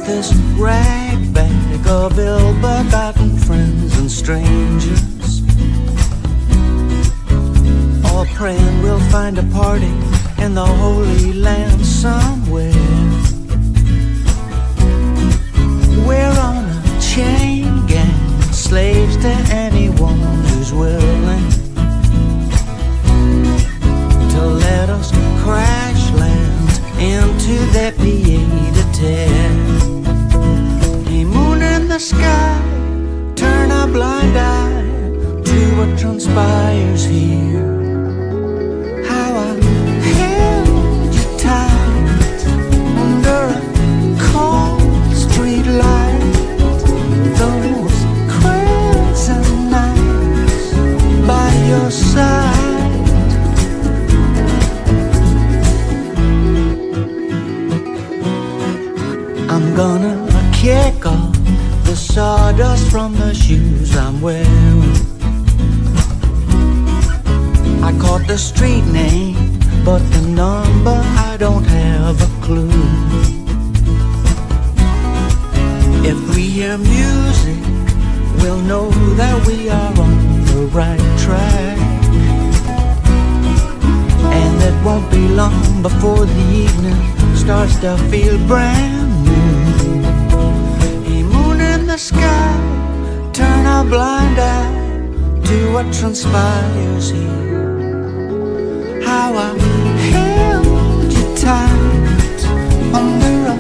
this rag bag of ill-begotten friends and strangers, all praying we'll find a party in the Holy Land somewhere. We're on a chain gang, slaves to anyone who's willing to let us crash land into their pied-a-terre. A moon in the sky, turn a blind eye to what transpires here. How I held you tight under a cold street light, those crescent nights by your side. I'm gonna kick off the sawdust from the shoes I'm wearing. I caught the street name, but the number I don't have a clue. If we hear music, we'll know that we are on the right track. And it won't be long before the evening starts to feel brand new. A moon in the sky, turn a blind eye to what transpires here. How I held you tight under a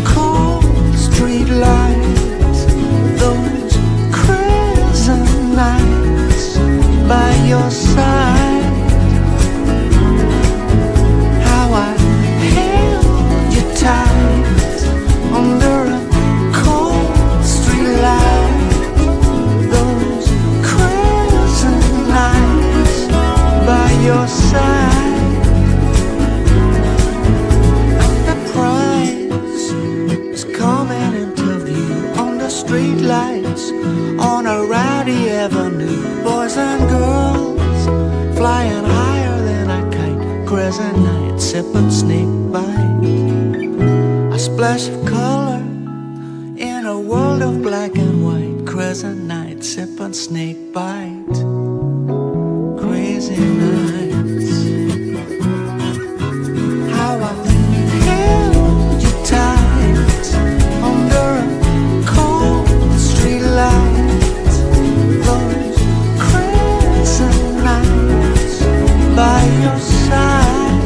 cold street light, those crescent nights by your side. How I held you tight under a cold street light, those crescent nights by your side. Street lights on a rowdy avenue, boys and girls flying higher than a kite. Crescent nights, sipping snake bite, a splash of color in a world of black and white. Crescent nights, sipping snake bite, crazy nights. How I held you tight under a light, those crescent nights by your side.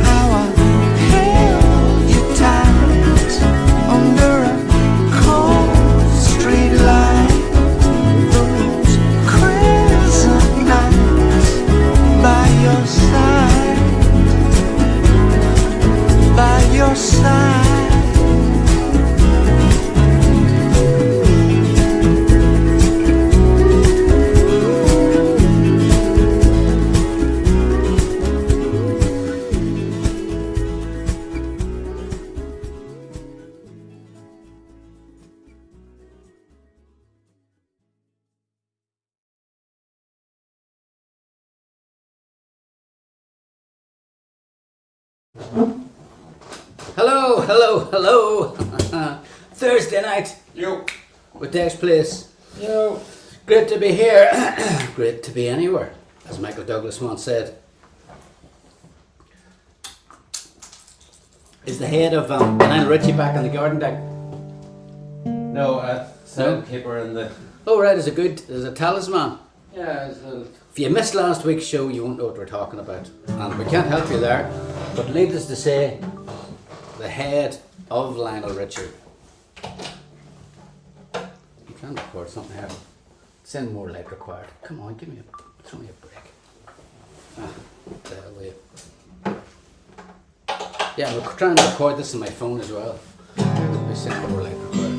How I held you tight under a cold street light, those crescent nights by your side, by your side. Hello, hello, hello. Thursday night. Yo. With Dash Place. Yo. Great to be here. Great to be anywhere, as Michael Douglas once said. Is the head of Lionel Richie back on the garden deck? No, keeper in the... Oh right, is it good? Is it a talisman? Yeah, it's a... If you missed last week's show, you won't know what we're talking about. And we can't help you there. But needless to say, the head of Lionel Richie. I'm trying to record something here. Send more light required. Come on, throw me a break. There we Yeah, we're trying to record this on my phone as well. We send more light required.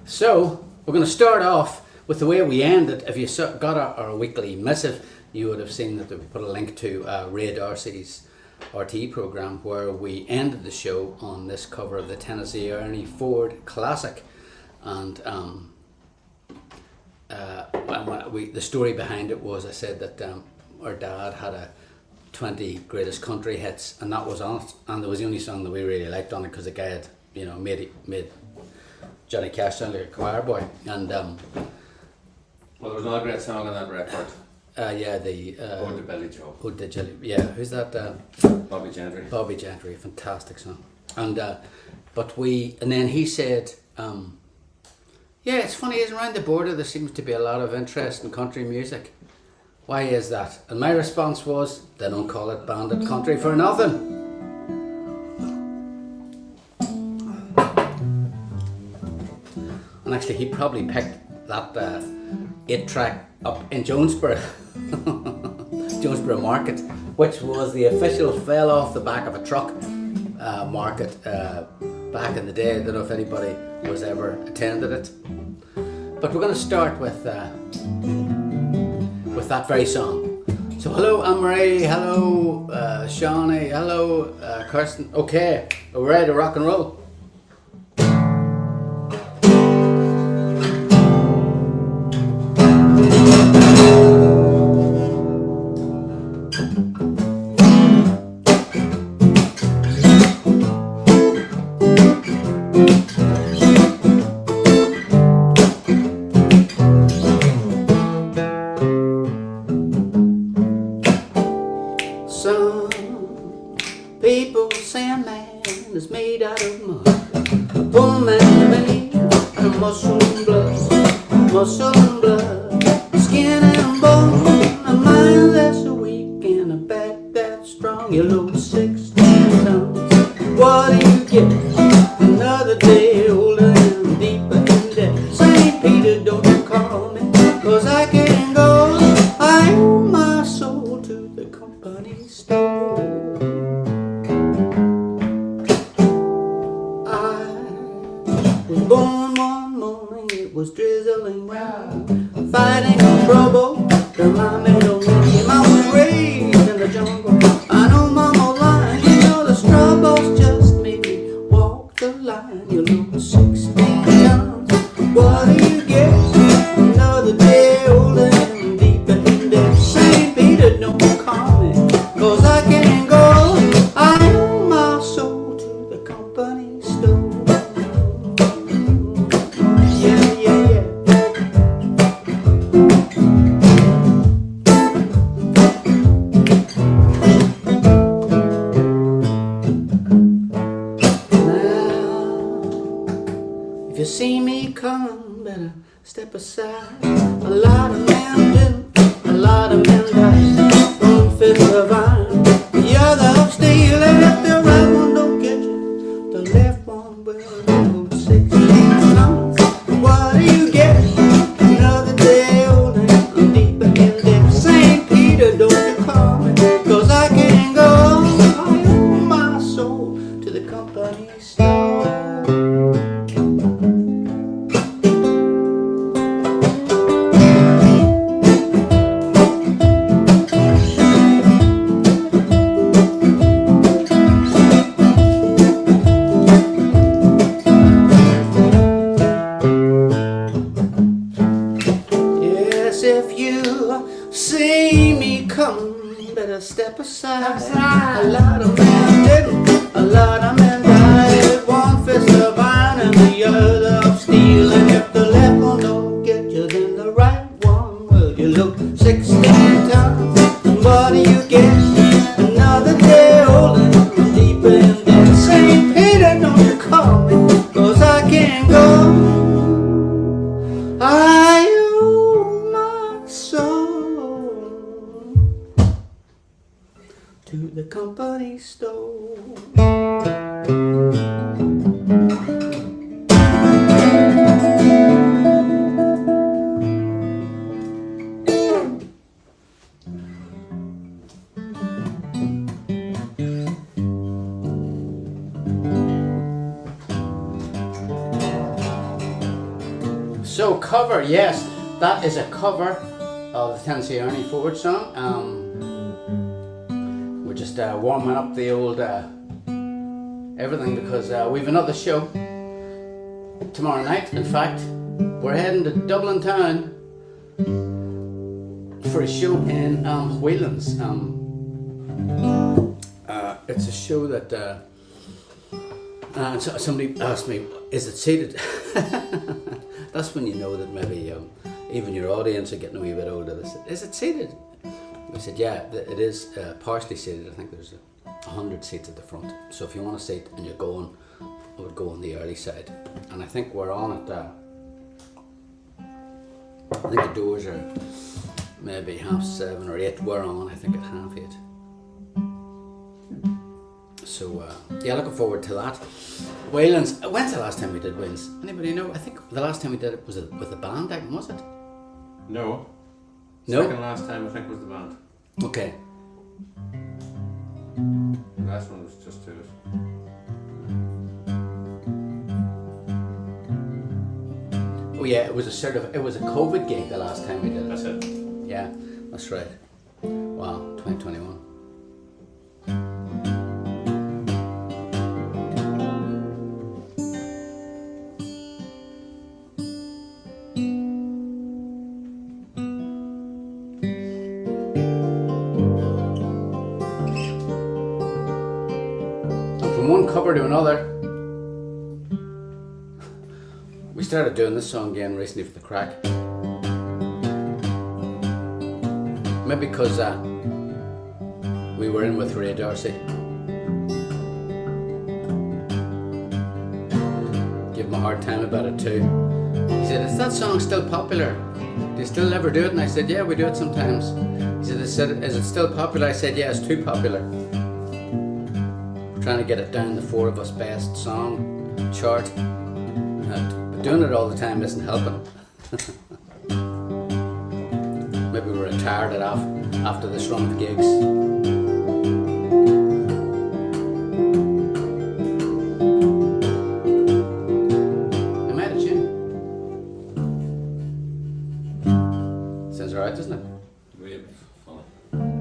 So, we're going to start off with the way we ended. If you got our weekly missive, you would have seen that we put a link to Ray Darcy's RT programme where we ended the show on this cover of the Tennessee Ernie Ford classic. And the story behind it was I said that our dad had a 20 greatest country hits, and that was on it, and it was the only song that we really liked on it because the guy had, you know, made Johnny Cash sound like a choir boy, and Well, there was another great song on that record. yeah, the Ode to Billy Joe. Ode to Jelly, yeah, who's that? Bobby Gentry. Bobby Gentry, a fantastic song, and and then he said, yeah, it's funny, is around the border there seems to be a lot of interest in country music. Why is that? And my response was, they don't call it bandit country for nothing. And actually, he probably picked that 8-track up in Jonesboro, Jonesboro Market, which was the official fell off the back of a truck market back in the day. I don't know if anybody was ever attended it. But we're going to start with that very song. So hello Anne-Marie, hello Shawnee, hello Kirsten. Okay, we're ready to rock and roll. People say a man is made out of mud. A woman is made out of muscle and blood, skin and bone. A mind that's weak and a back that's strong. You load 16 tons. What do you get? Another day older and deeper in debt. St. Peter, don't you call me, 'cause I can't go. I owe my soul to the company store. Born one morning, it was drizzling rain, fighting trouble, the mommy don't name. I was raised in the jungle, I know mama line. You know the straw boss just made me walk the line. You lose 16 tons, what do you get? Another day older and deeper in debt. St. Peter, don't call me, 'cause I can't go. I owe my soul to the company store. If you see me coming, better step aside. A lot of men do, a lot of men die. One fist of iron, the other of steel. And if the right one don't get you, the left one will. 16 tons, what do you get? Another day older and deeper in debt. St. Peter, don't you call me, 'cause I can't go. I owe my soul to the company store. If you see me come, better step aside. A lot of men didn't, a lot of men died. One fist of iron and the other of steel. And if the left one don't get you, then the right one will. You look 16 tons, and what do you get? Another day older and deeper in debt. St. Peter, don't you call me, 'cause I can't go. I owe my soul to the company store. So cover, yes, that is a cover of the Tennessee Ernie Ford song. We're just warming up the old everything because we've another show tomorrow night. In fact, we're heading to Dublin town for a show in Whelan's. It's a show that somebody asked me, is it seated? That's when you know that maybe even your audience are getting a wee bit older. They said, is it seated? I said, yeah, it is partially seated. I think there's 100 seats at the front. So if you want a seat and you're going, I would go on the early side. And I think we're on at, I think the doors are maybe 7:30 or 8. We're on, I think, at 8:30. So, yeah, looking forward to that. Whelan's, when's the last time we did Whelan's? Anybody know? I think the last time we did it was with the band, was it? No. No? Second last time I think was the band. Okay. The last one was just us. Oh yeah, it was a COVID gig the last time we did it. That's it. Yeah, that's right. Wow, 2021. From one cover to another. We started doing this song again recently for the crack. Maybe because we were in with Ray Darcy. Give him a hard time about it too. He said, is that song still popular? Do you still ever do it? And I said, yeah, we do it sometimes. He said, is it still popular? I said, yeah, it's too popular. We're trying to get it down the 4 of us best song chart. But doing it all the time isn't helping. Maybe we retired it off after this run of gigs. Am I out of tune? Sounds alright, doesn't it? Wait, funny.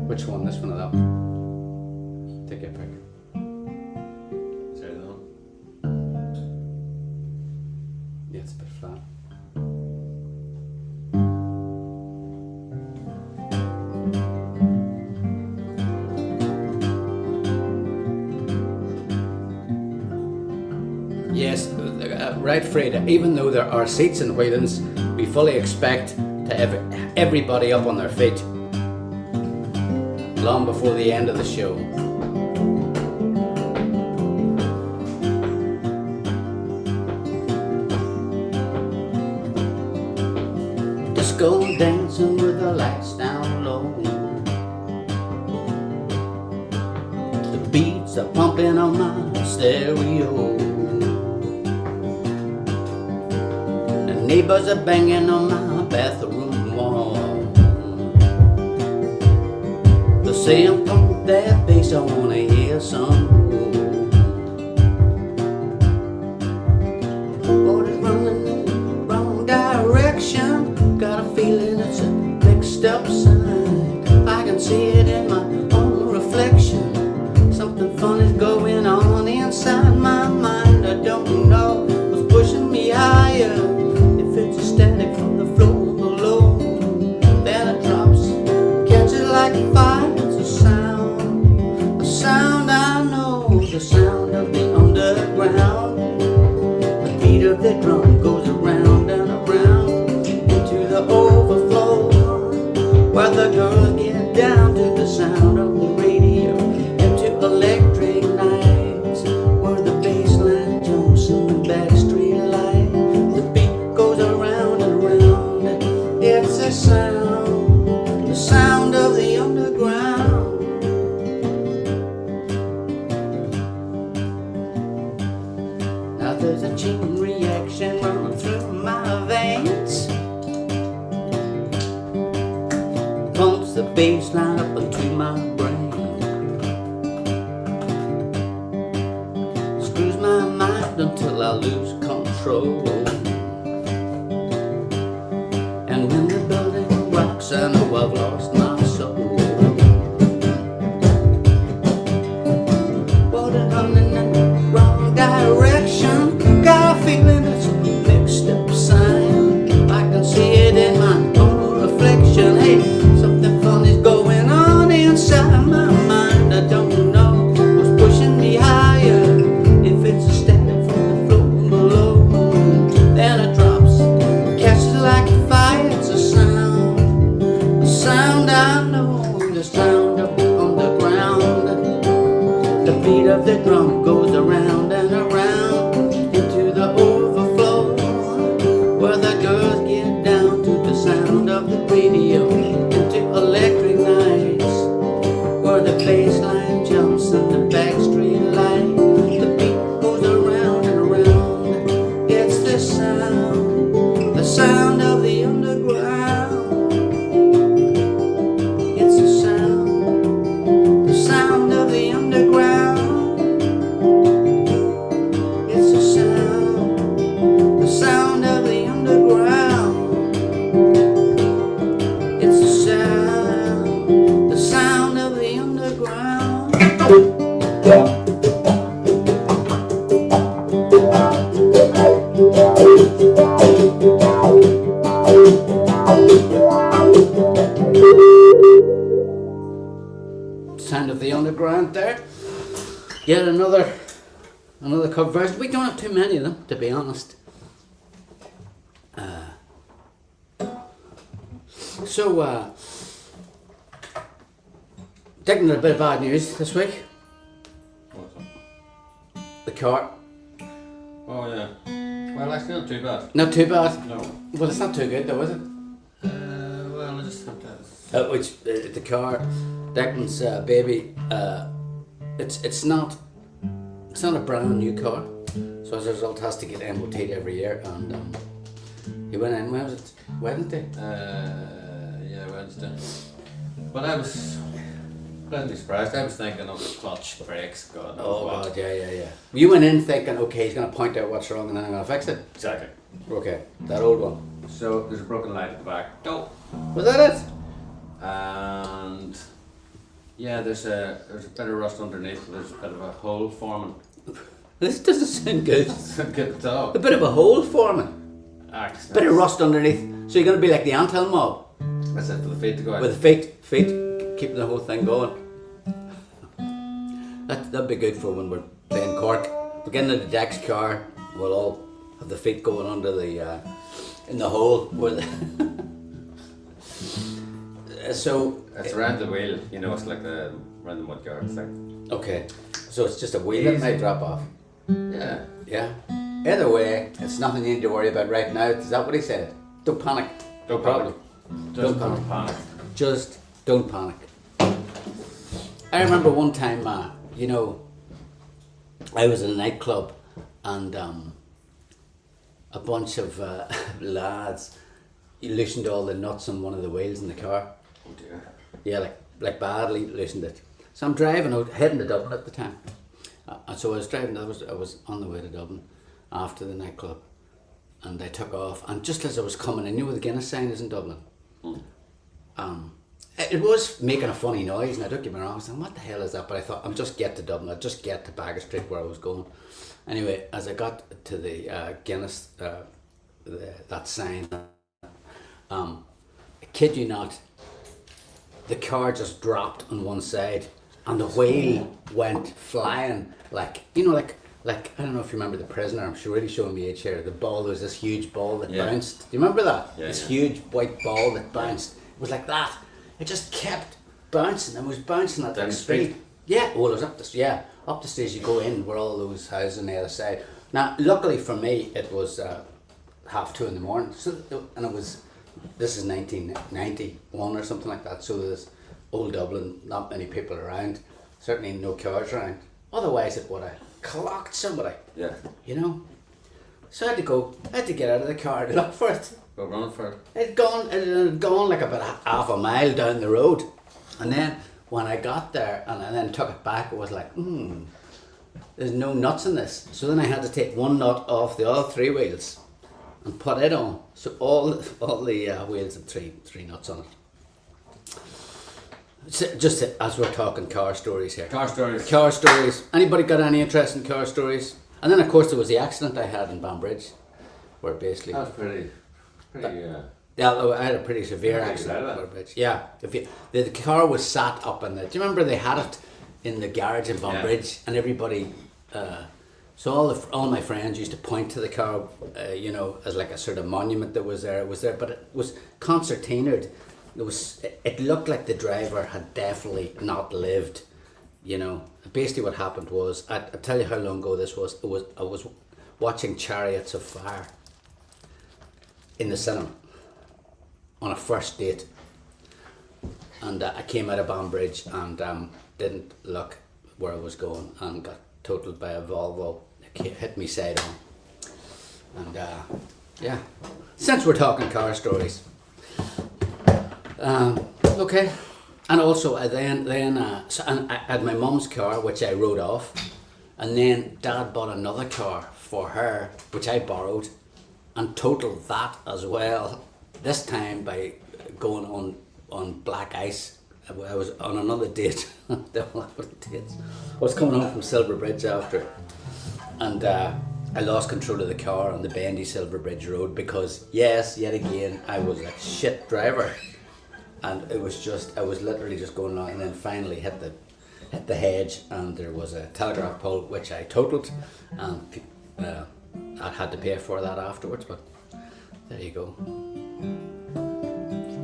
Which one? This one or that one? Take your pick. Say that one. Yeah, it's a bit flat. Yes, right, Freda. Even though there are seats in Whelan's, we fully expect to have everybody up on their feet long before the end of the show. Disco dancing with the lights down low. The beats are pumping on my stereo. Neighbors are banging on my bathroom wall. They're saying, pump that bass, I wanna hear some more. Oh, it's running in the wrong direction. Got a feeling it's a mixed up sign. I can see it in my own reflection. Something funny's going on inside my mind. I don't know what's pushing me higher. It's a static from the floor below. Then it drops, catches like fire. It's a sound I know, the sound of the underground. The beat of the drum goes around and around into the overflow, where the girls get down to the sound of the radio, into electric nights, where the bass line jumps in the backstreet light. The beat goes around and around. It's a sound, the sound of the underground. Now there's a chain reaction running through my veins. Pumps the bass line up into my brain. Screws my mind until I lose control. And when the building rocks, I know I've lost my soul. Water running in the wrong direction. Got a feeling it's a mixed up sign. I can see it in my own Yet another cover version. We don't have too many of them, to be honest. Declan, a bit of bad news this week. What's that? The car. Oh yeah. Well, actually not too bad. Not too bad. No. Well, it's not too good though, is it? Well, I just have to. The car, Declan's baby. It's not a brand new car, so as a result, has to get MOT'd every year. And he went in. When was it? Wednesday. Yeah, Wednesday. But I was pleasantly surprised. I was thinking of clutch, brakes, God knows Oh what. God, yeah. You went in thinking, okay, he's going to point out what's wrong, and then I'm going to fix it. Exactly. Okay, that old one. So there's a broken light at the back. Oh. Was that it? And yeah, there's a bit of rust underneath. There's a bit of a hole forming. This doesn't sound good. Good to talk. A bit of a hole forming. Bit of rust underneath. So you're going to be like the anthill mob. That's it for the feet to go out. With the feet, keeping the whole thing going. That'd be good for when we're playing Cork. We get into the Dex car, we'll all have the feet going under the, in the hole. Where so... It's around the wheel, you know, it's like around the mudguard thing. Okay, so it's just a wheel that might drop off. Yeah. Yeah. Either way, it's nothing you need to worry about right now. Is that what he said? Don't panic. No problem. Just don't panic. Just don't panic. I remember one time, you know, I was in a nightclub and a bunch of lads loosened all the nuts on one of the wheels in the car. Oh dear. Yeah, like badly loosened it. So I'm driving out, heading to Dublin at the time. And so I was driving, I was on the way to Dublin after the nightclub. And I took off, and just as I was coming in, you know where the Guinness sign is in Dublin? It was making a funny noise, and I don't get me wrong, I was thinking, what the hell is that? But I thought, I'll just get to Dublin, I'll just get to Bagger Street where I was going. Anyway, as I got to the Guinness, that sign, I kid you not, the car just dropped on one side, and the wheel went flying, like, you know, like I don't know if you remember The Prisoner, I'm sure really showing me age here, the ball, there was this huge ball that bounced. Do you remember that? Yeah, this yeah. huge white ball that bounced. It was like that. It just kept bouncing and was bouncing at Down that the speed. street? Yeah, well it was up the stairs you go in where all those houses on the other side. Now, luckily for me, it was 2:30 in the morning. So, and this is 1991 or something like that, so there's old Dublin, not many people around, certainly no cars around. Otherwise it would have clocked somebody, Yeah. you know. So I had to get out of the car to look for it. Go run for it. It had gone like about half a mile down the road. And then when I got there and I then took it back, it was like, there's no nuts in this. So then I had to take one nut off the other three wheels and put it on. So all the wheels had three nuts on it. So just as we're talking car stories here. Car stories. Car stories. Anybody got any interest in car stories? And then of course there was the accident I had in Banbridge, where basically That was pretty. yeah, I had a pretty severe Pretty accident bad, in that. Banbridge. Yeah, the car was sat up in the. Do you remember they had it in the garage in Banbridge, and everybody. So all my friends used to point to the car, you know, as like a sort of monument that was there. It was there, but it was concertinaed. It looked like the driver had definitely not lived, you know. Basically what happened was, I'll tell you how long ago this was. I was watching Chariots of Fire in the cinema on a first date, and I came out of Banbridge and didn't look where I was going and got totaled by a Volvo. It hit me side on, and yeah. Since we're talking car stories. Okay, and also I I had my mum's car, which I rode off, and then Dad bought another car for her, which I borrowed, and totaled that as well. This time by going on black ice. I was on another date. I was coming home from Silver Bridge after, and I lost control of the car on the bendy Silver Bridge Road because, yes, yet again, I was a shit driver. And it was I was literally just going along, and then finally hit hit the hedge, and there was a telegraph pole which I totaled, and I had to pay for that afterwards. But there you go.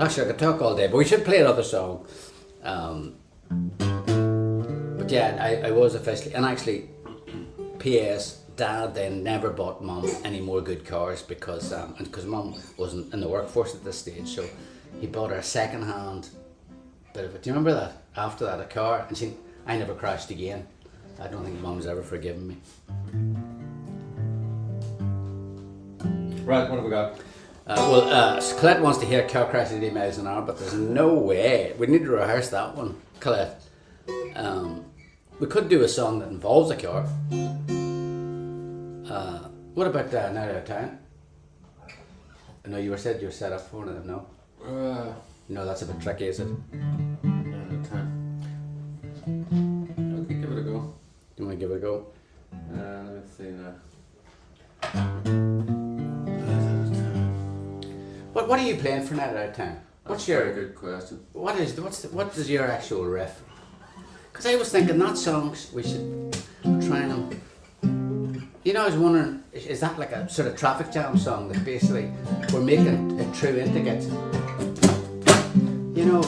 Actually, I could talk all day, but we should play another song. But yeah, I was officially, and actually, P.S. Dad then never bought Mum any more good cars because Mum wasn't in the workforce at this stage, so he bought her a second-hand bit of it. Do you remember that? After that, a car, and I never crashed again. I don't think Mum's ever forgiven me. Right, what have we got? Colette wants to hear car crashes 80 miles an hour, but there's no way. We need to rehearse that one, Colette. We could do a song that involves a car. What about Night Out of Town? No, you said you were set up for one of them, no? No, that's a bit tricky, is it? Night Out of Town. Okay, give it a go. You want to give it a go? Let's see now. What are you playing for Night Out of Town? That's a very good question. What is your actual riff? Because I was thinking that songs we should try and. You know, I was wondering, is that like a sort of traffic jam song that basically we're making it true into it? You know.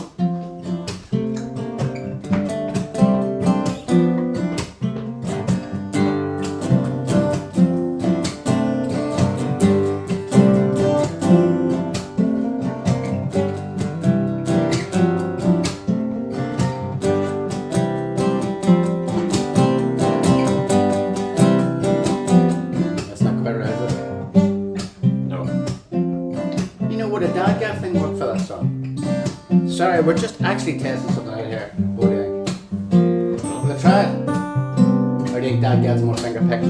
Sorry, we're just actually testing something out here. What do you think? We'll try it. Or do you think Dad gets more finger picked?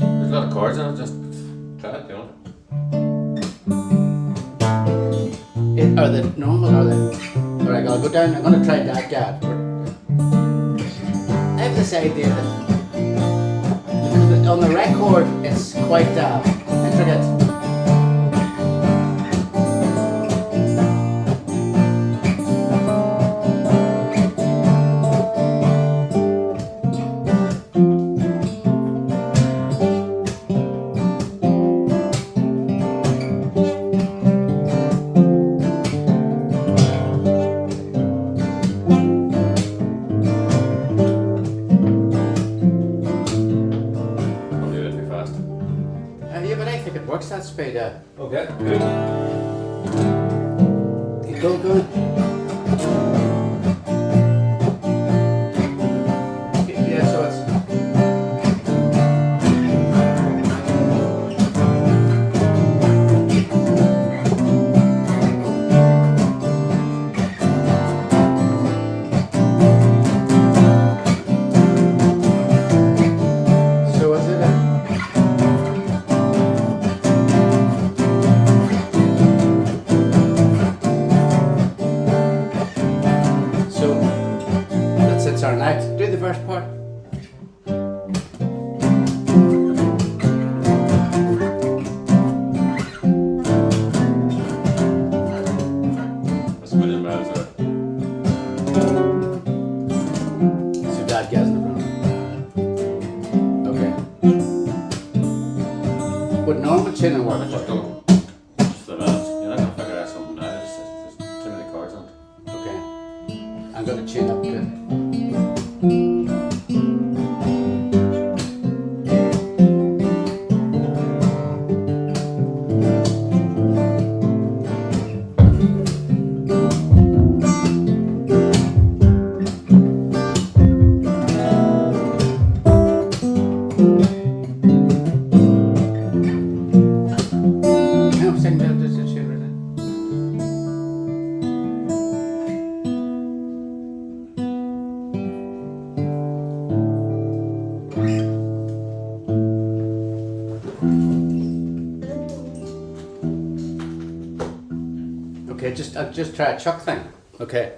There's a lot of chords in it, just try it, you know. Are they normal? Are they? Alright, I'll go down. I'm going to try Dad Gad. I have this idea that because on the record it's quite intricate. That speed up. Okay, good. You go good. Yeah, so it's. So is it our night. Do the first part. That's a million miles away. So Dad gets in the front. Okay. Would normal tuning work? Just go. Just the minutes. You're not going to figure out something now. There's too many chords on it. Okay. I'm going to tune up to. Okay, just try a chuck thing. Okay.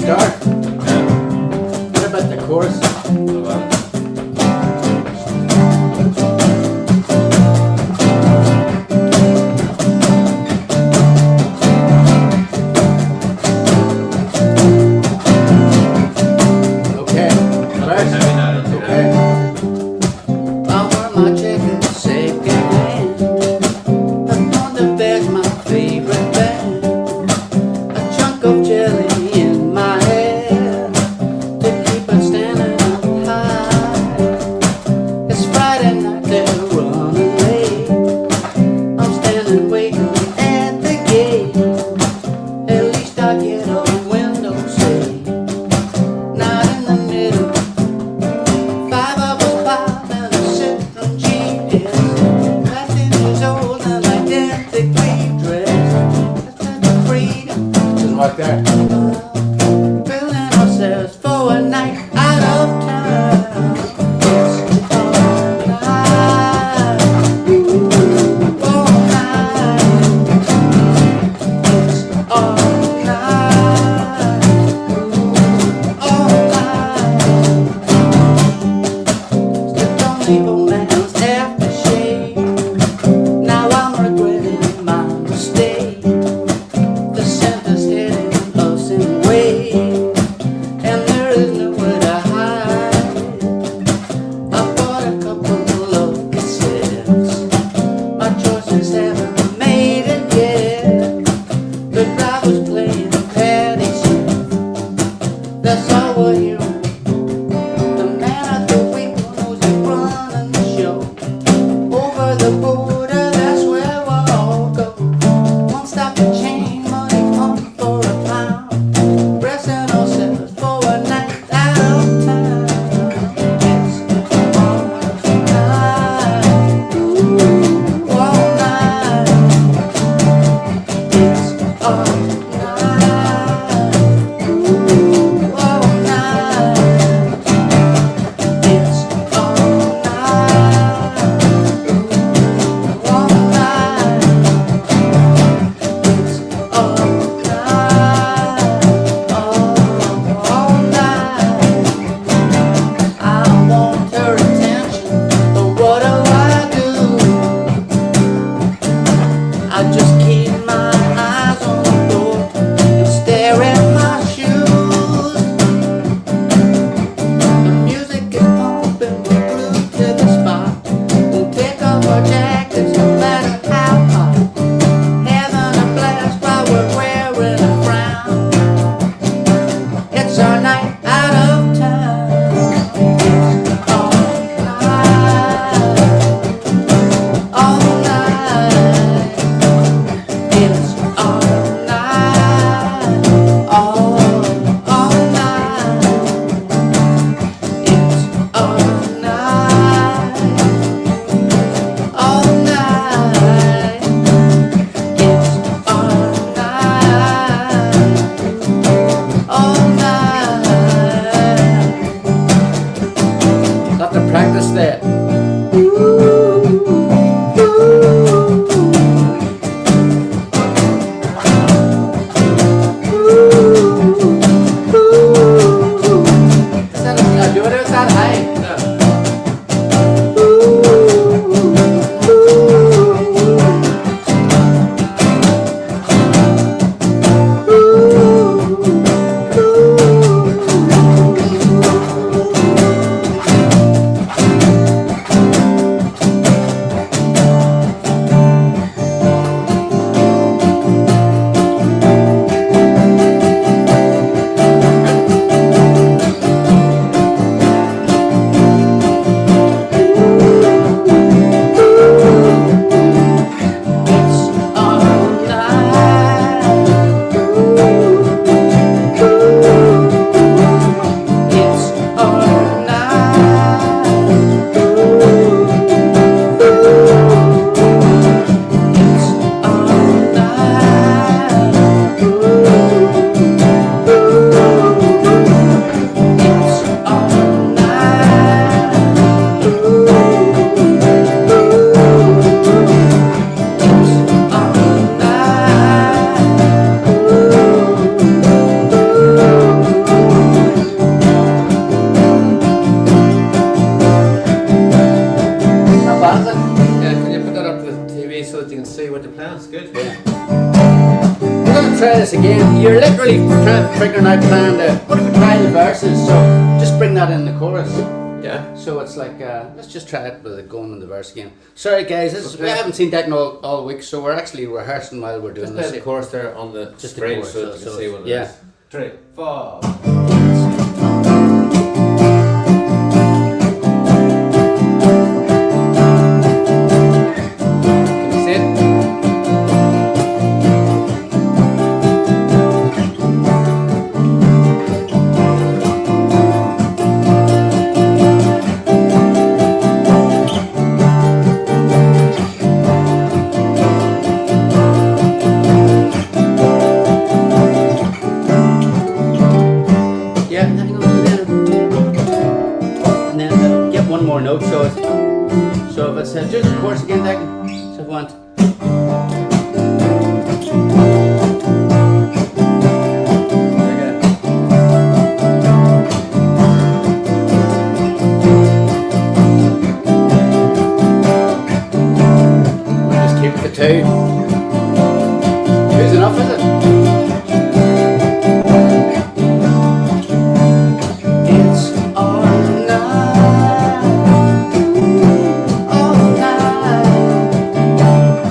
start? Yeah. What about the chorus? What about it? Okay. Right. Heavy night into Okay. that. I wear my jacket second hand. Upon the bed's my favorite band. A chunk of jelly in my hair to keep it standing up high. It's Friday night, they're running late. I'm standing waiting at the gate. At least I get a window seat. Not in the middle. 5 of us pop and a system GPS. 19 years old and identically dressed. That's the freedom. Just like that. Feeling ourselves for a night out of town. It's all night. All night. It's all night. All night. Stepped on the old man's aftershave. Now I'm regretting my mistake. The scent is hitting us in waves, and there is nowhere to hide. I bought a couple of cassettes. My choices haven't made it yet. The driver's playing Patti Smith. That's all we're hearing. The man at the wheel knows he's running the show. Over the border, that's where we'll all go. Won't stop the chain, money pump for a pound. Dressing ourselves for a night out of town. It's all night. All night. It's all night. All night. this again. You're literally figuring out plan to. What if we try the verses? So just bring that in the chorus. Yeah. So it's like, let's just try it with it going in the verse again. Sorry guys, we haven't seen Declan all week, so we're actually rehearsing while we're doing Just this. play the chorus there on the Just the screen chorus, so you can so see what it yeah. is. 3, 4. Can you see it? Yeah, hang on. And then get one more note. So if it's do the chorus again, Declan. So if one. We'll just keep the 2. Two's enough, is it? It's all night, all night.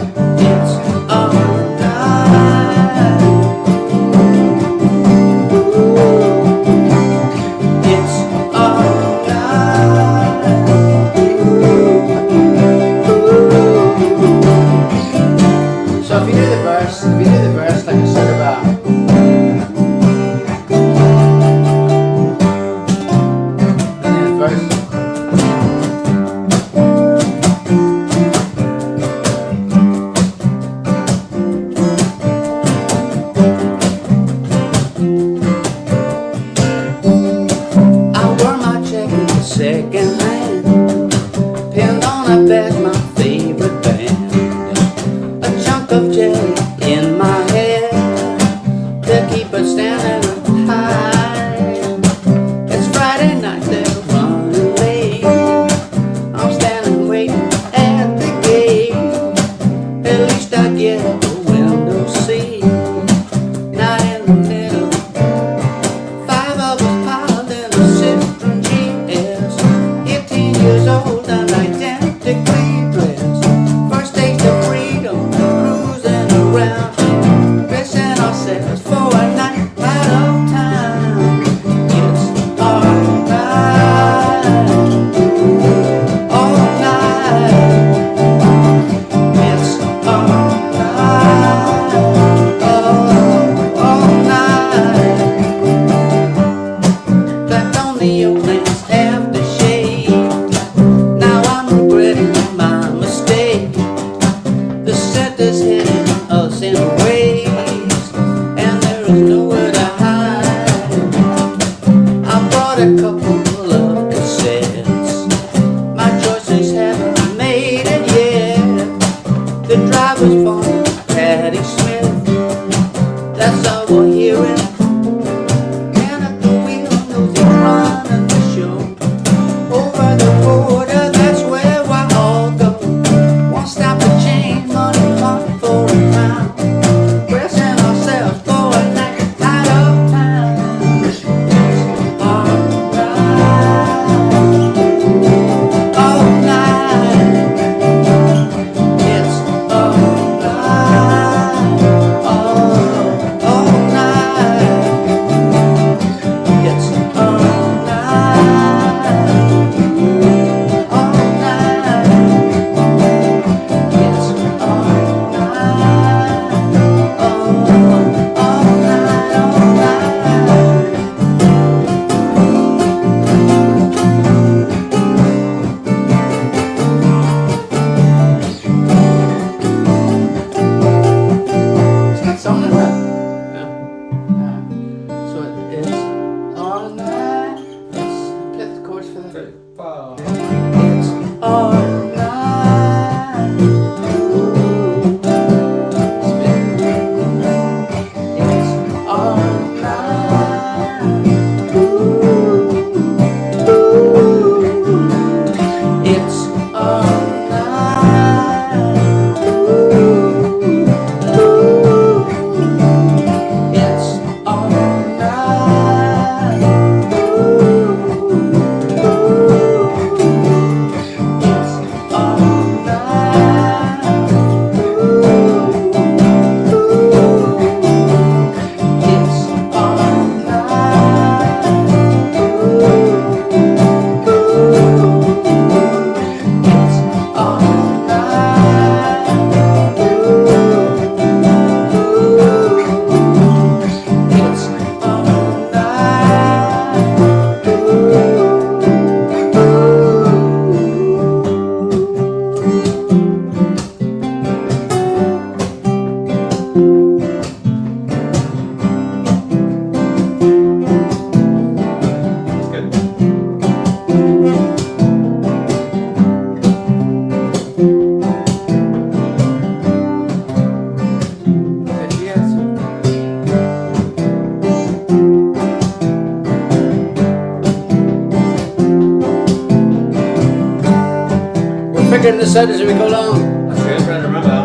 figuring this out as we go along. That's good, Brenda. Remember that.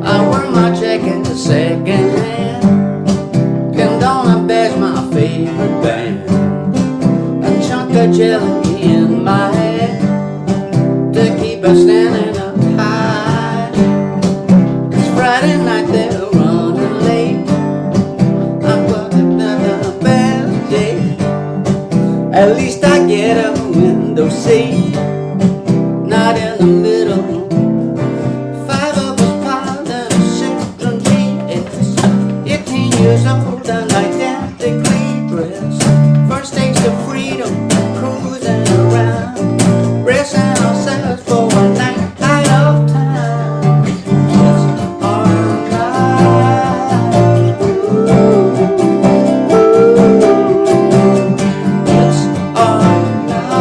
I wear my jacket second hand. Condona Bear's my favorite band. A chunk of jelly in my head to keep us standing up high. 'Cause Friday night they're running late. I'm fucking the best day. At least I get a window seat, not in the middle. Five of us piled in a Citroen GS, 18 years old and identically dressed. First taste of freedom, cruising around, bracing ourselves for a night out of town. It's our night. It's our night.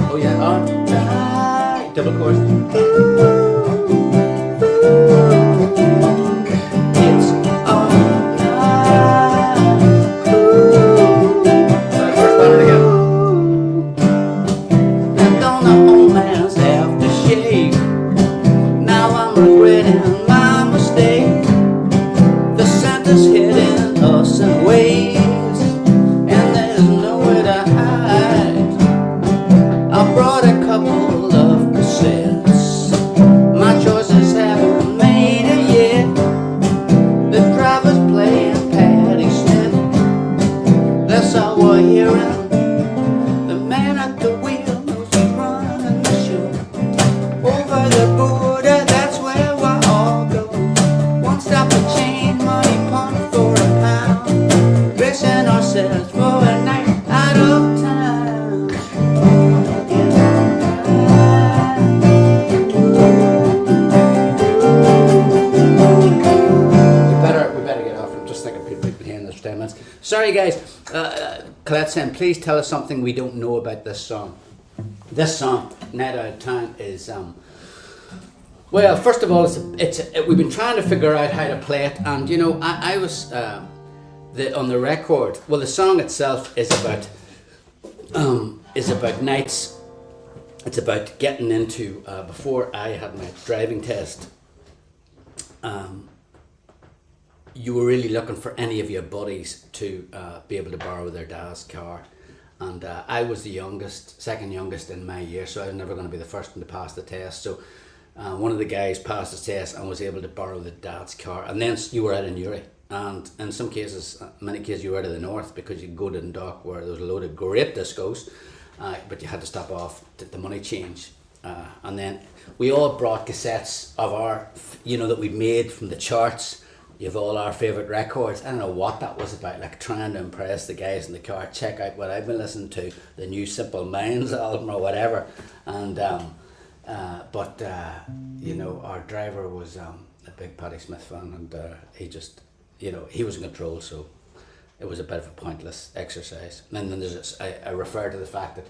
Oh yeah, our night. Double chorus. It's our night. Sorry, first part again. And on the old man's aftershave, now I'm regretting my mistake. The Santa's hitting us in ways, and there's nowhere to hide. I brought a couple of cassettes, my choices haven't made it yet. The driver's playing Patti Smith, that's all we're hearing. The man at the wheel knows he's running the show. Over the border, that's where we're all going. One stop to change, money punt for a pound. Dressing ourselves for a night out of town. It's we better get off. I'm just thinking people have been hearing this for 10 minutes. Sorry guys, Colette saying, please tell us something we don't know about this song. This song, Night Out of Town, is well, first of all, we've been trying to figure out how to play it, and you know, I was on the record. Well, the song itself is about nights. It's about getting into before I had my driving test. You were really looking for any of your buddies to be able to borrow their dad's car, and I was the second youngest in my year, so I was never going to be the first one to pass the test. So one of the guys passed his test and was able to borrow the dad's car, and then you were out in Newry, and in some cases, many cases, you were out of the north because you could go to Dundalk where there was a load of great discos, but you had to stop off the money change. And then we all brought cassettes of our, that we'd made from the charts. You have all our favourite records. I don't know what that was about, like trying to impress the guys in the car. Check out what I've been listening to, the new Simple Minds album or whatever. And but our driver was a big Patti Smith fan, and he just, he was in control, so it was a bit of a pointless exercise. And then there's I refer to the fact that,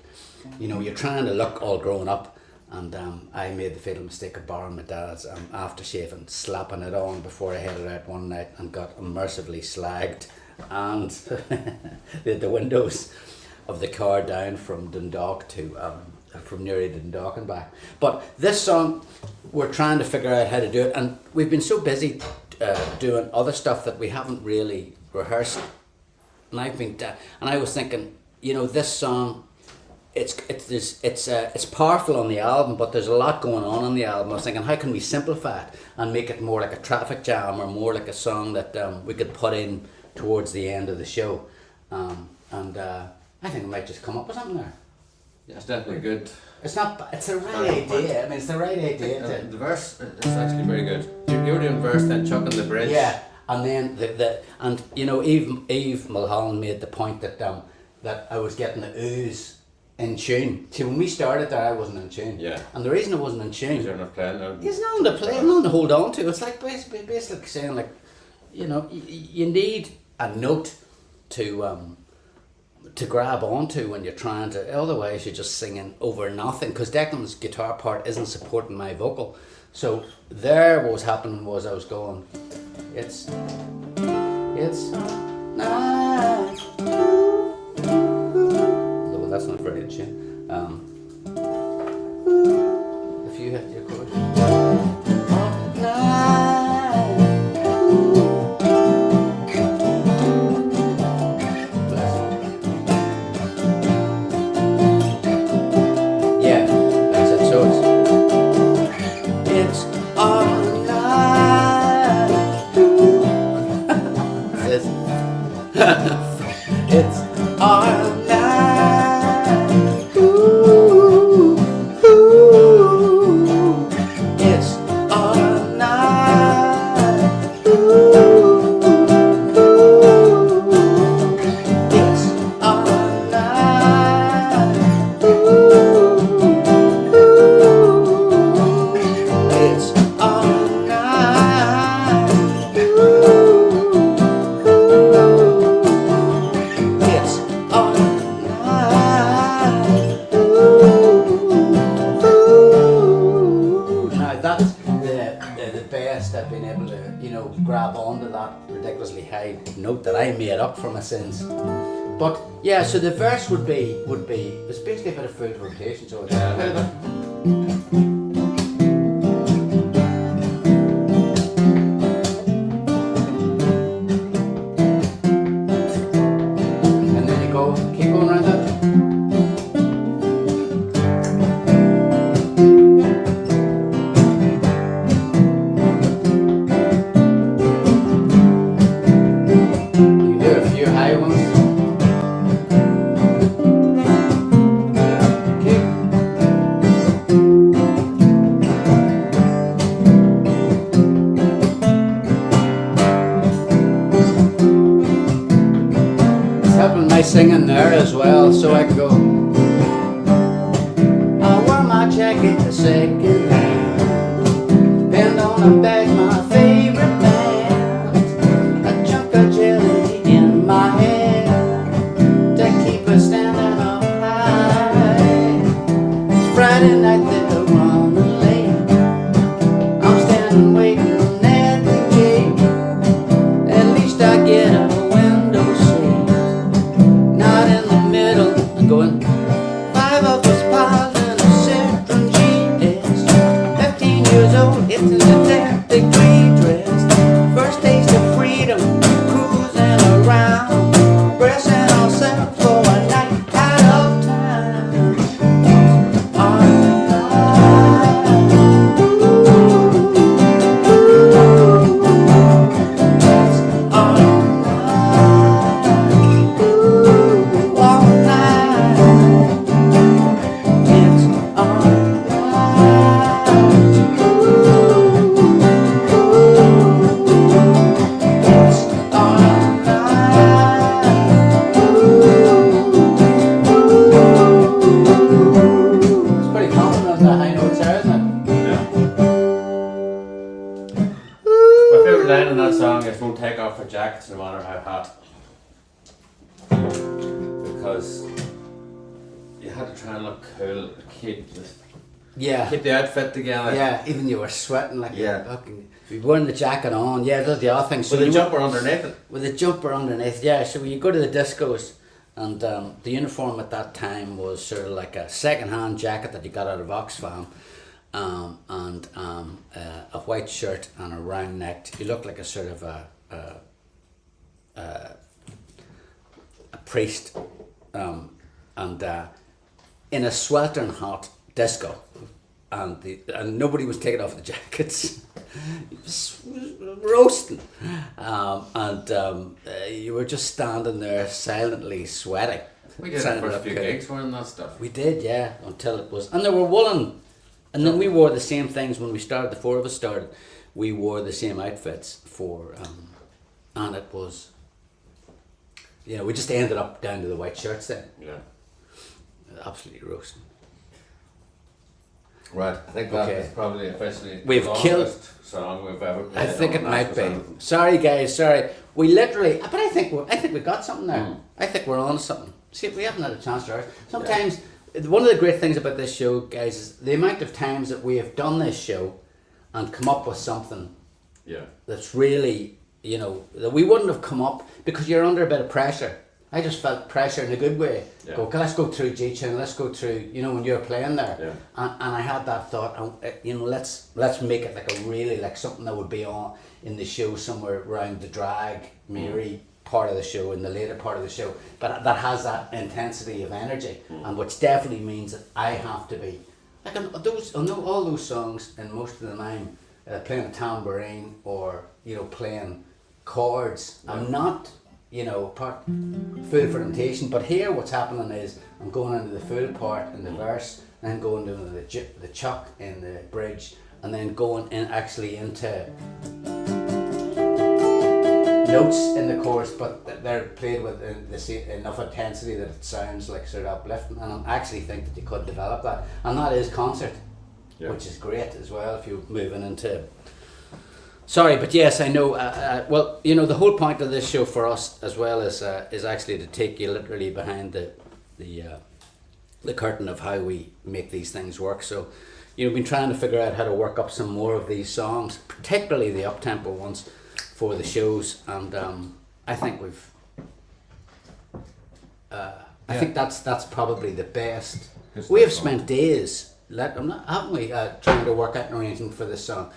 you're trying to look all grown up. And I made the fatal mistake of borrowing my dad's aftershave and slapping it on before I headed out one night and got immersively slagged, and the windows of the car down from Dundalk to from Newry to Dundalk and back. But this song, we're trying to figure out how to do it, and we've been so busy doing other stuff that we haven't really rehearsed. And I was thinking, this song. It's powerful on the album, but there's a lot going on the album. I was thinking, how can we simplify it and make it more like a traffic jam or more like a song that we could put in towards the end of the show, and I think we might just come up with something there. Yeah, it's definitely good. It's the right idea. I mean, it's the right idea. The verse is actually very good. You were doing verse, then chucking the bridge. Yeah, and then Eve Mulholland made the point that I was getting the ooze in tune. See, when we started there, I wasn't in tune. Yeah. And the reason I wasn't in tune, you're not playing now. There's nothing to play, nothing to hold on to. It's like basically saying, like, you need a note to grab onto when you're trying to. Otherwise, you're just singing over nothing. Because Declan's guitar part isn't supporting my vocal. So what was happening was I was going, it's It's night. Well, that's not very good tune. If you hit your chord. Yeah, that's it. So it's all night. It's it's all night. Ooh, ooh. It's all night. Ooh, ooh. It's all night. Ooh, ooh. It's all night. Ooh, ooh. It's all night. Ooh. Now that's the best I've been able to, grab onto that ridiculously high note that I made up for my sins. But yeah, so the verse would be it's basically a bit of full rotation, so it's a bit of a and then you go keep going around that. You do a few high ones. Keep. It's helping my singing there as well, so I can go. I wear my jacket the second hand. Bend on a bag, my favorite band. A chunk of jelly in my hand to keep us standing up high. It's Friday night, they're running late. I'm standing waiting at the gate. At least I get a window seat. Not in the middle, I'm going. 5 of us piled in a Citroen GS. 15 years old, it's in a 10th degree dress. First taste of freedom, cruising around, bracing ourselves for a night out of town. All night. It's all night. Ooh, all night. It's all night. It's all night. It's pretty confident on the high notes there, isn't it? Yeah. My favourite line in that song is "Won't take off our jackets no matter how hot," because you had to try and look cool to keep the outfit together. Yeah, even you were sweating like Yeah. fucking. You were wearing the jacket on. Yeah, that's the other thing. So With a you jumper underneath it. with a jumper underneath. Yeah, so when you go to the discos, and the uniform at that time was sort of like a second-hand jacket that you got out of Oxfam, and a white shirt and a round neck. You look like a sort of a priest, and in a sweltering hot disco, and nobody was taking off the jackets. It was roasting, you were just standing there silently sweating. We did trying the to first look few cool. gigs wearing that stuff. We did, yeah, until it was, and they were woolen, and then we wore the same things when we started. The 4 of us started. We wore the same outfits for, and it was, we just ended up down to the white shirts then. Yeah. Absolutely roasting. Right, I think that Okay. is probably officially We've the killed- longest song we've ever played. I think it on might be. Masters Anthem. Sorry, guys. Sorry. We literally, but I think we got something there. I think we're on something. See, we haven't had a chance to. Sometimes one of the great things about this show, guys, is the amount of times that we have done this show and come up with something Yeah. that's really you know, that we wouldn't have come up because you're under a bit of pressure. I just felt pressure in a good way. Yeah. Go, let's go through G tune, let's go through, you know, when you're playing there. Yeah. And I had that thought, you know, let's make it like a really, like something that would be on in the show somewhere around the drag, Mary part of the show, in the later part of the show, but that has that intensity of energy, and which definitely means that I have to be, like I know all those songs, and most of them I'm playing a tambourine or, you know, playing chords. I'm not, you know, full fermentation, but here what's happening is I'm going into the full part in the verse, then going into the chuck in the bridge, and then going in actually into notes in the chorus, but they're played with enough intensity that it sounds like sort of uplifting, and I actually think that you could develop that, and that is concert, which is great as well if you're moving into. Sorry, but yes, I know. Well, you know, the whole point of this show for us as well is actually to take you literally behind the curtain of how we make these things work. So, you know, we've been trying to figure out how to work up some more of these songs, particularly the up-tempo ones, for the shows, and I think we've. I think that's probably the best. We have spent days, haven't we, trying to work out an arrangement for this song.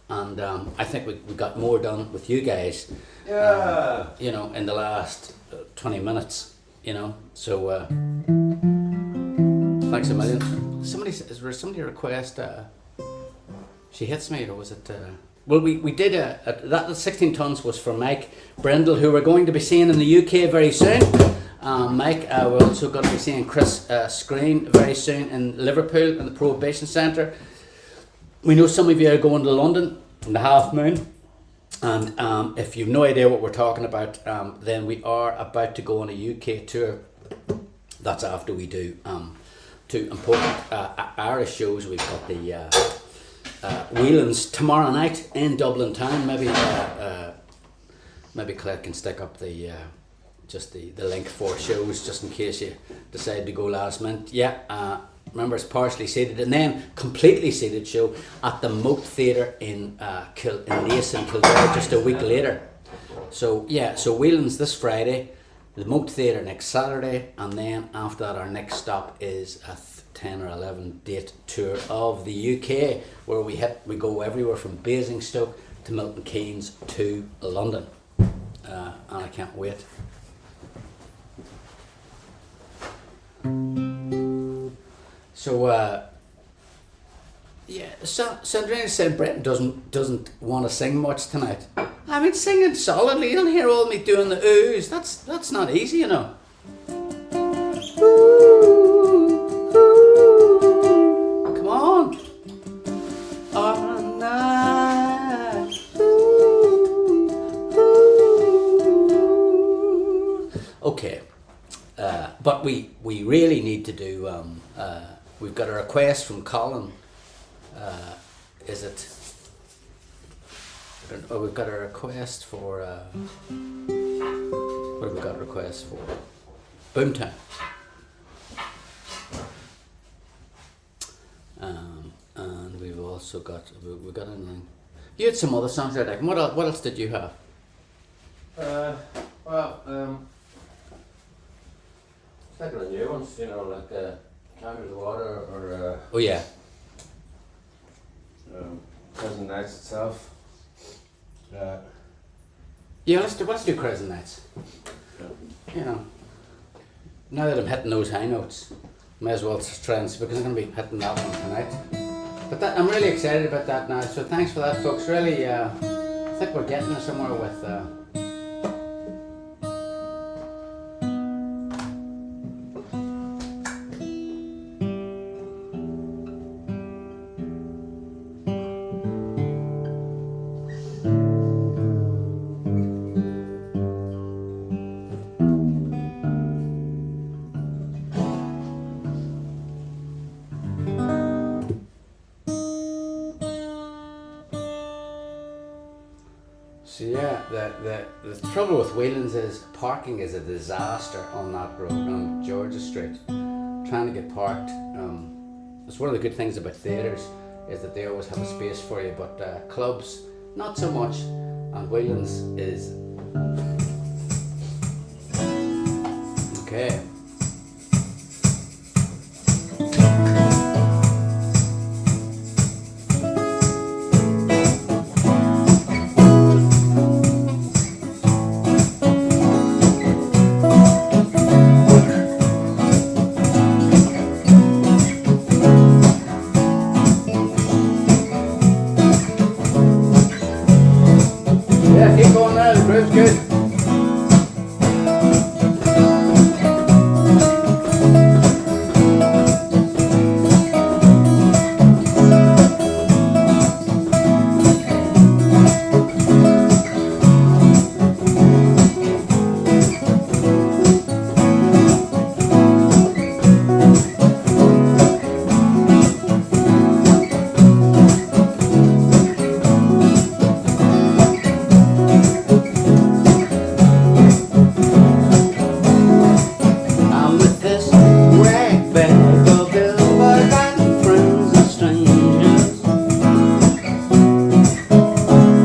And I think we got more done with you guys, you know, in the last 20 minutes, you know. So thanks a million. Is there somebody request? She hits me, or was it? Well, we did that 16 tons was for Mike Brindle, who we're going to be seeing in the UK very soon. Mike, we're also going to be seeing Chris Screen very soon in Liverpool in the Prohibition Centre. We know some of you are going to London in the Half Moon, and if you've no idea what we're talking about, then we are about to go on a UK tour. That's after we do two important Irish shows. We've got the Whelan's tomorrow night in Dublin town. Maybe Claire can stick up the link for shows just in case you decide to go last minute. Yeah. Remember, it's partially seated and then completely seated show at the Moat Theatre in Naas in Kildare just a week later. So yeah, so Whelan's this Friday, the Moat Theatre next Saturday, and then after that our next stop is a 10 or 11 date tour of the UK, where we go everywhere from Basingstoke to Milton Keynes to London, and I can't wait. So yeah, Sandrine said Brenton doesn't want to sing much tonight. I mean, singing solidly. You don't hear all me doing the oohs. That's not easy, you know. Come on. All night. Okay, but we really need to do. We've got a request from Colin. Is it? Oh, we've got a request for. What have we got a request for? Boomtown. And we've also got. We got anything. You had some other songs there, Declan. What else did you have? Second of new ones, you know, like Time of the Water or Oh yeah. Crescent Nights itself. Yeah, let's do Crescent Nights. Yeah. You know, now that I'm hitting those high notes, may as well try and, because I'm going to be hitting that one tonight. But I'm really excited about that now. So thanks for that, folks. Really, I think we're getting there somewhere with. So yeah, the trouble with Whelan's is parking is a disaster on that road on Georgia Street. Trying to get parked. It's one of the good things about theatres is that they always have a space for you, but clubs not so much. and Whelan's is okay. Yeah, keep going now, the groove's good. I'm with this rag bag of billboard and friends and strangers,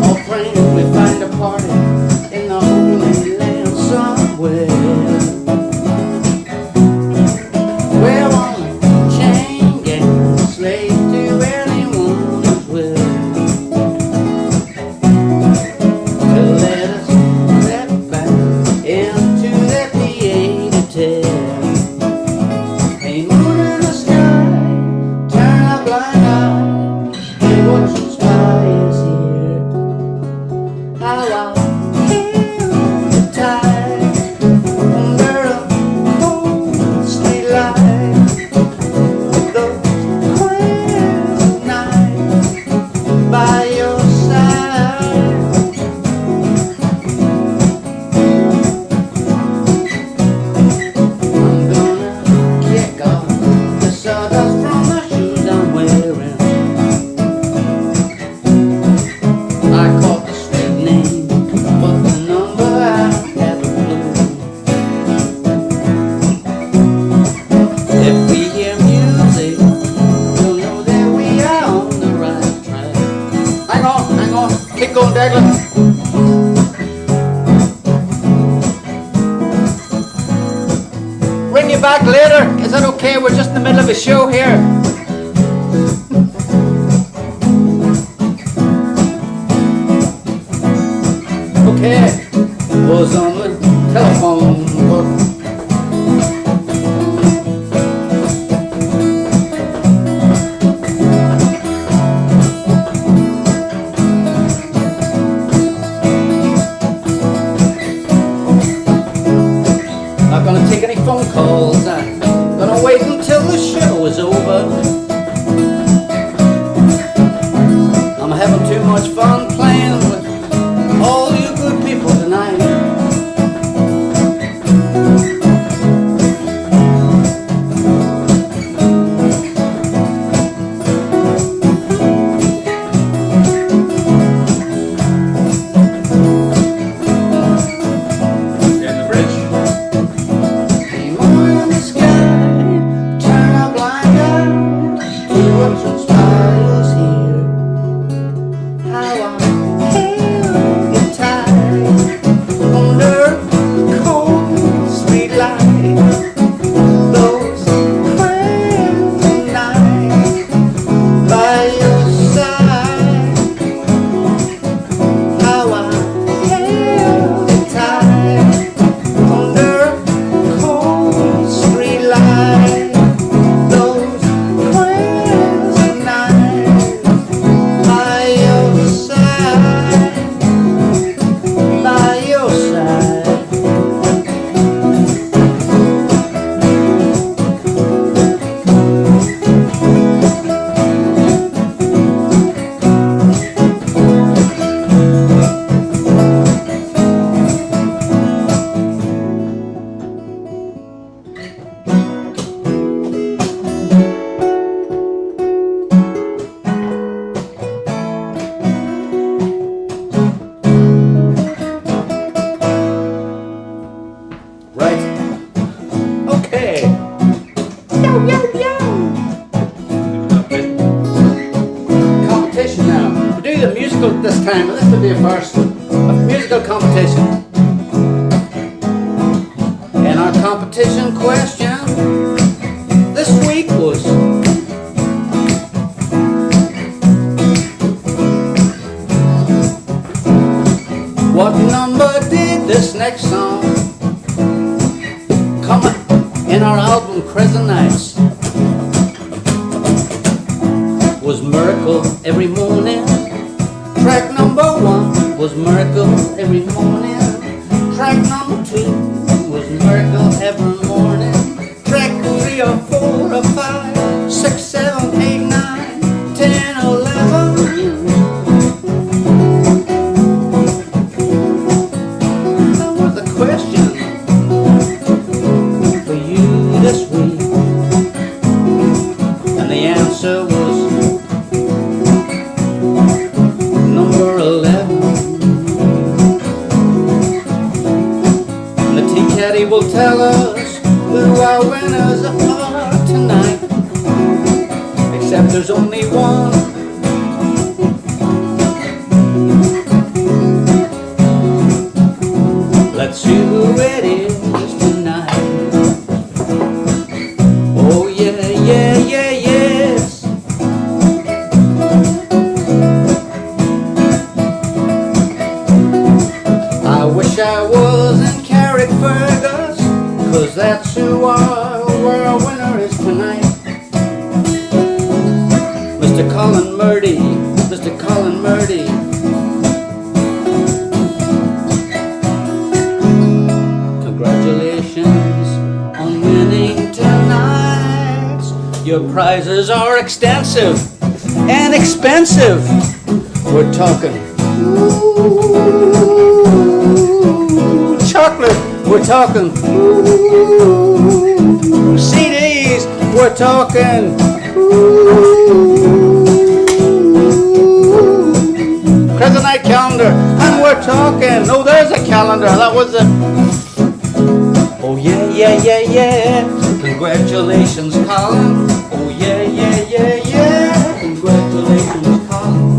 all praying we find a party in the Holy Land somewhere. We're on a chain gang, slave to anyone who's willing to let us step back into that theater tale. Hey, moon in the sky, turn a blind eye, see what transpires here. How I feel the tide under a cold street light, with those crazy nights by your side. I'm gonna kick off the sawdust from the shoes I'm wearing. I caught the street name, but the number I have a clue. If we hear music, we'll know that we are on the right track. Hang on, keep going, Declan. Ring you back later. Is that okay? We're just in the middle of a show here. Okay. Was on the telephone book. Not gonna take any phone calls. I'm gonna wait until the show is over. I'm having too much fun playing with all you good people tonight. In the bridge. Hey, moon in the sky, turn a blind eye, see what transpires here. How I feel the tide under a cold street light, those crazy nights by your side. How I feel the tide under a cold street light, those crazy nights by your side, by your side. Right. Okay. Competition now. We do the musical this time, and this will be a first. musical competition. And our competition question this week was, what number did this next song come in our album Crescent Nights? Was Miracle Every Morning? Track number 1 was Miracle Every Morning. Track number 2 was Miracle Every Morning. Track 3 or 4 or 5, 6, 7, 8, 9, 10, 11. That was the question for you this week. And the answer was number 11. And the tea caddy will tell us who our winners are tonight. Except there's only one. Let's see who it is tonight. Oh yeah, yeah, yeah, yes. I wish I was in Carrickfergus, 'cause that's who our winner is tonight. Mr. Colin Murdy, Mr. Colin Murdy. Congratulations on winning tonight. Your prizes are extensive and expensive. We're talking chocolate. We're talking CDs. We're talking Crescent Night calendar. And we're talking, oh, there's a calendar. That was a, oh yeah, yeah, yeah, yeah. Congratulations, Colin. Oh yeah, yeah, yeah, yeah. Congratulations, Colin.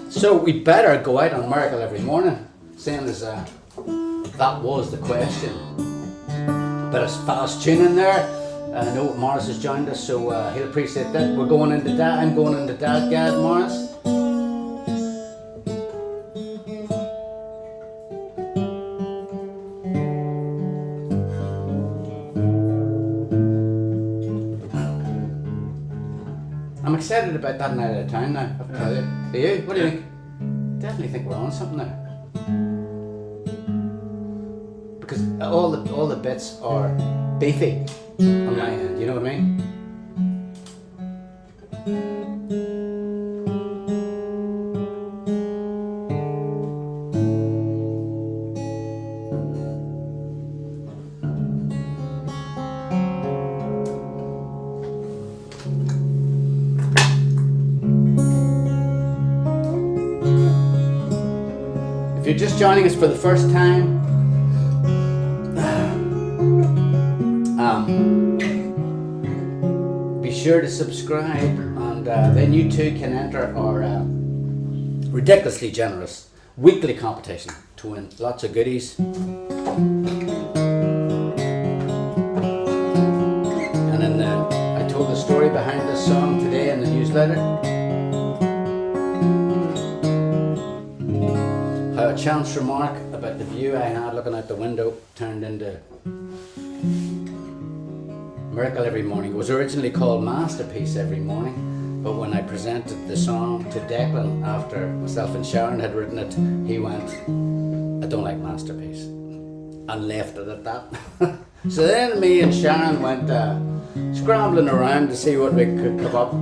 So we better go out on Miracle Every Morning, seeing as that was the question. Bit of fast tuning there. I know Morris has joined us, so he'll appreciate that. We're going into that. I'm going into that, Gad, Morris. I'm excited about that night out of town now, I have to tell you. Are you? What do you think? Definitely think we're on something there. Because all the bits are beefy on my end, you know what I mean? If you're just joining us for the first time, be sure to subscribe, and then you too can enter our ridiculously generous weekly competition to win lots of goodies. And then I told the story behind this song today in the newsletter. How a chance remark about the view I had looking out the window turned into Miracle Every Morning. It was originally called Masterpiece Every Morning, but when I presented the song to Declan after myself and Sharon had written it, he went, I don't like Masterpiece, and left it at that. So then me and Sharon went scrambling around to see what we could come up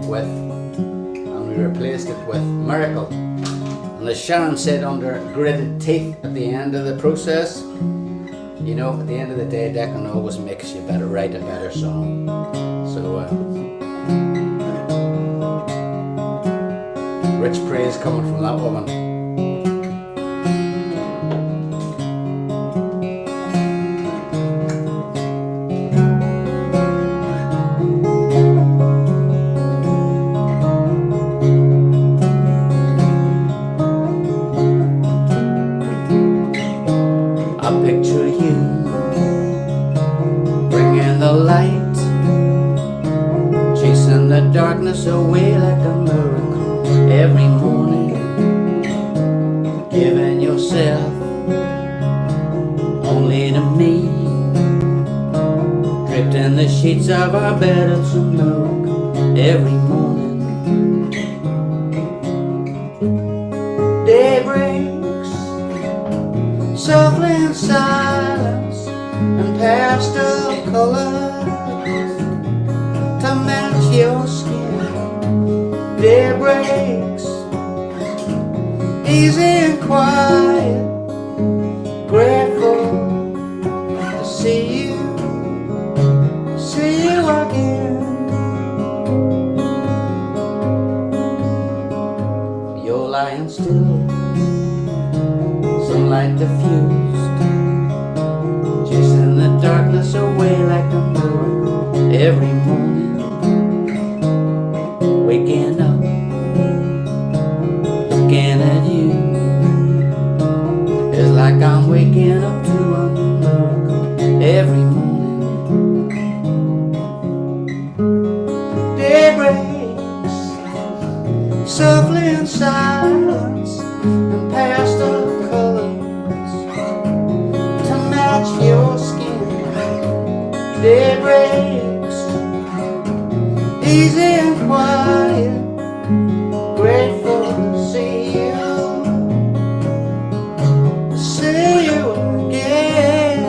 with, and we replaced it with Miracle. And as Sharon said, under gritted teeth at the end of the process, you know, at the end of the day, Declan always makes you better write a better song. So, rich praise coming from that woman. giving yourself only to me. Dripped in the sheets of our bed of some milk every morning. Day breaks softly in silence and pastel colors to match your skin. Day breaks easy and quiet, grateful to see you again. You're lying still, sunlight diffused, chasing the darkness away like a miracle. Every morning, waking up, looking at you, it's like I'm waking up to a miracle. Every morning, day breaks softly in silence and pastel colors to match your skin. Day breaks easy and quiet, grateful to see you again.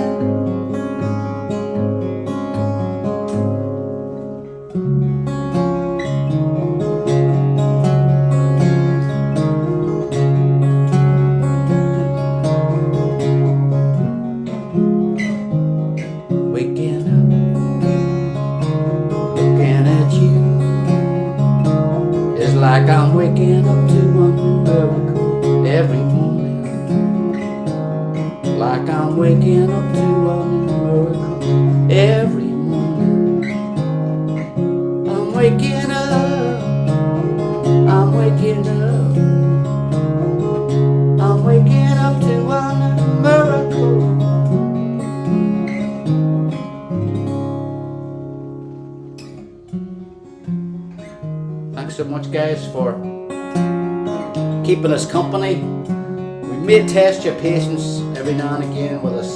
Waking up, looking at you, it's like I'm waking up to a miracle. Every morning, like I'm waking up to a miracle. Every morning, I'm waking up, I'm waking up, I'm waking up to a miracle. Thanks so much, guys, for keeping us company. We may test your patience every now and again with us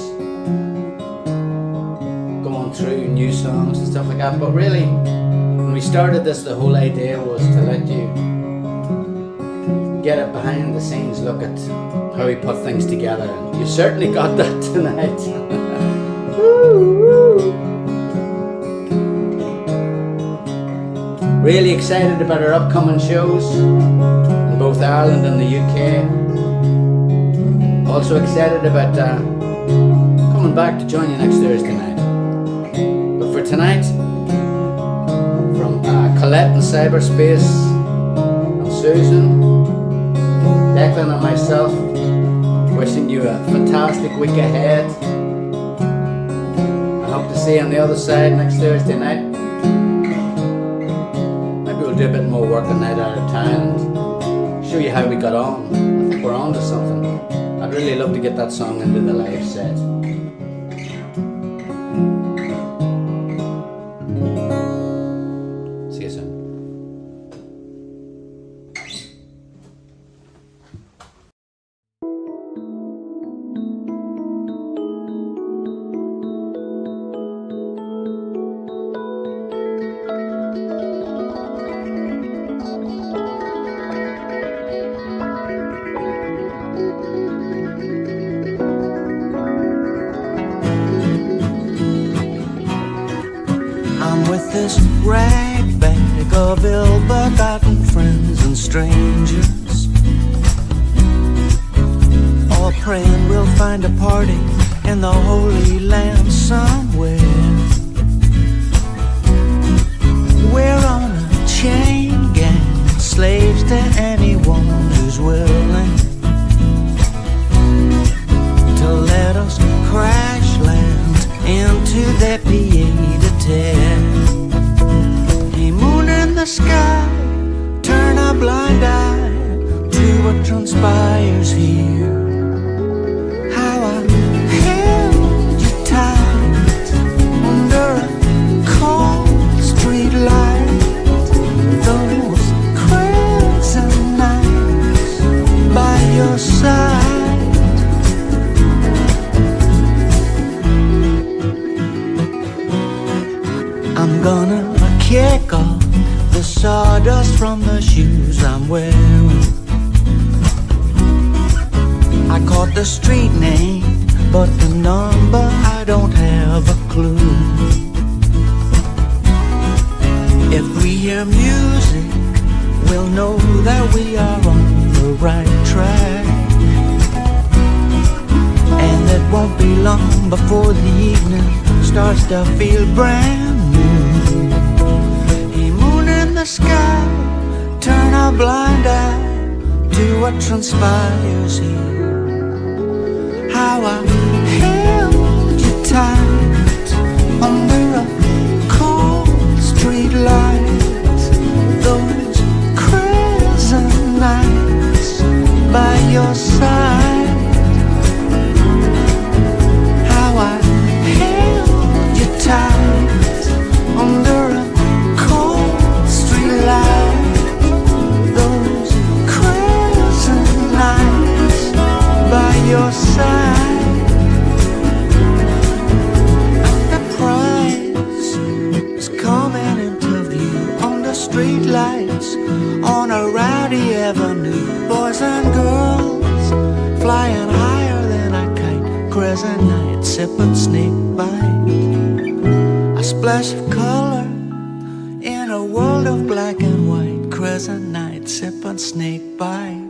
going through new songs and stuff like that, but really, when we started this, the whole idea was to let you get a behind the scenes look at how we put things together, and you certainly got that tonight. Woo, woo. Really excited about our upcoming shows in both Ireland and the UK. Also excited about coming back to join you next Thursday night. But for tonight, from Colette in cyberspace, and Susan, Declan and myself, wishing you a fantastic week ahead. I hope to see you on the other side next Thursday night. We'll do a bit more work a night at a time and show you how we got on. I think we're on to something. I'd really love to get that song into the live set. See you soon. This rag bag of ill-begotten friends and strangers, all praying we'll find a party in the Holy Land somewhere. We're on a chain gang, slaves to anyone who's willing to let us crash land into their pied-a-terre. Moon in the sky, turn a blind eye to what transpires here. How I held you tight under a cold street light. Those crescent nights by your side. shoes I'm wearing. I caught the street name, but the number I don't have a clue. If we hear music, we'll know that we are on the right track. And it won't be long before the evening starts to feel brand new. A moon in the sky, turn a blind eye to what transpires here. How I held you tight under a cold street light. Those crescent nights by your side. How I held you tight under a cold street light. Those crescent nights by your side. Street lights on a rowdy avenue. Boys and girls flying higher than a kite. Crescent nights sipping snake bite. A splash of color in a world of black and white. Crescent nights sipping snake bite.